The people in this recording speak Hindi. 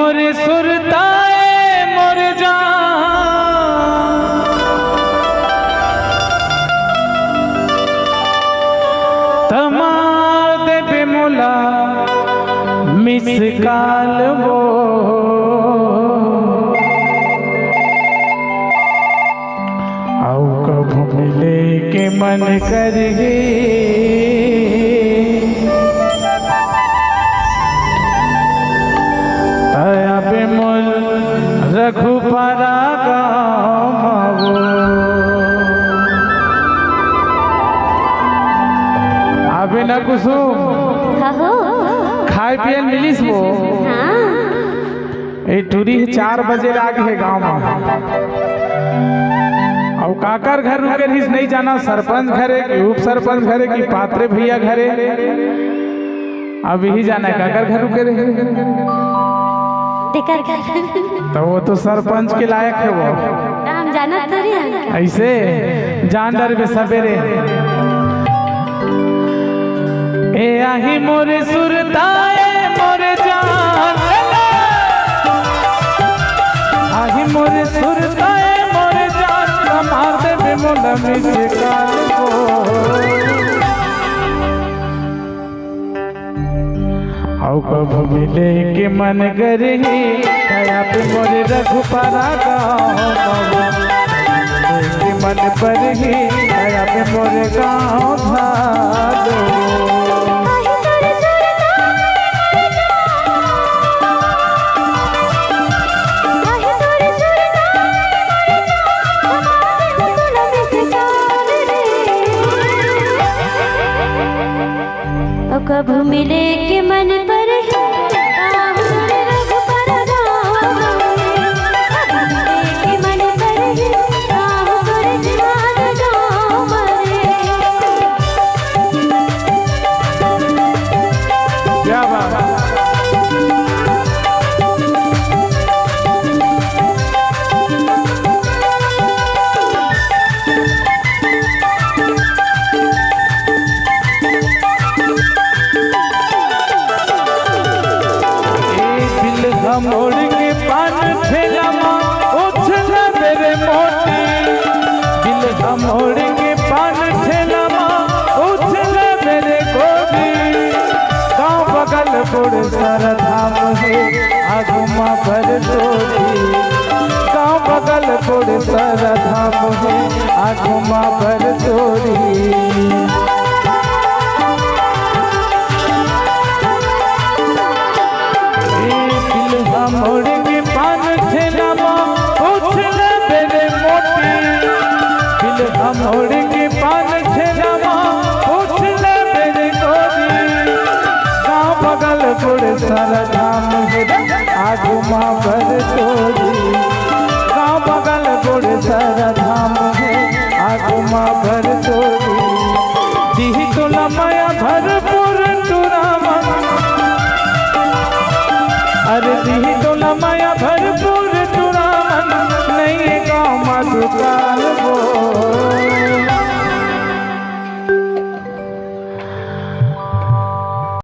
मोरे सुरताए मोर जान तमार दे बेमोला मिस काल वो आओ कब मिले के मन करगे आया बेमोल रघुपरा गाँव आबे ना कुसुम खाए पिए मिलिस वो ए टूरी 4 बजे लाग है गाँव में और काकर घर रुके रहीस नहीं जाना सरपंच घरे कि उप सरपंच घरे कि पात्रे भैया घरे अब ही जाना है काकर घर रुके रहे तो वो तो सरपंच के लायक है वो हम जाना थोड़ी है ऐसे जान डर में सवेरे ए आही मोरे सुरताए मोरे जान आही मोरे सुरताए मोरे जान मार दे बेमोला मिसे काल को आओ कब मिले के मन करे दया पे मोरे रघुपरा गाँव के मन पर ही दया पे मोरे गाँव भादो कब मिले के मन पर क्या बात मोड़ के पान ठेला उछल मेरे मोटी दिल मोड़ के पान ठेला उछल मेरे गोदी गाँव बगल बुढ़ सारा धाम है आगुमा भर तोरी गाँव बगल बुढ़ सारा धाम है आगुमा भर तोरी मोड़ के पान ठेला उछल मेरे मोटी दिल मोड़ के पान ठेला उछल मेरे गोदी गाँव बगल बुढ़ सारा धाम है आगुमा भर तोरी गाँव बगल बुढ़ सारा धाम है आगुमा भर तोरी दिही तोला माया भरपूर तुरामन अरे दिही तोला माया भरपूर तुरामन नहीं गाँव मधुकाल वो